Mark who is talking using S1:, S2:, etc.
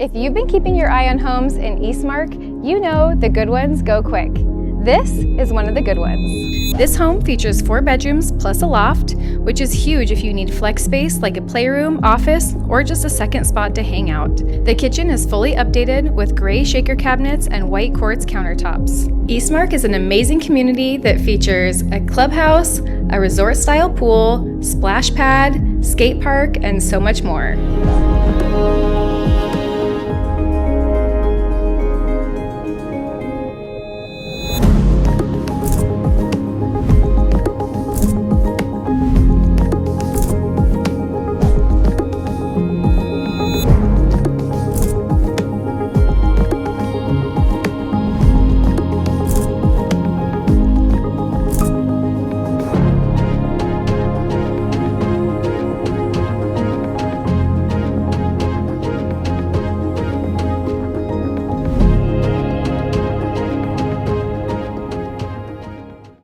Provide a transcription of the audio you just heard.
S1: If you've been keeping your eye on homes in Eastmark, you know the good ones go quick. This is one of the good ones. This home features 4 bedrooms plus a loft, which is huge if you need flex space like a playroom, office, or just a second spot to hang out. The kitchen is fully updated with gray shaker cabinets and white quartz countertops. Eastmark is an amazing community that features a clubhouse, a resort-style pool, splash pad, skate park, and so much more.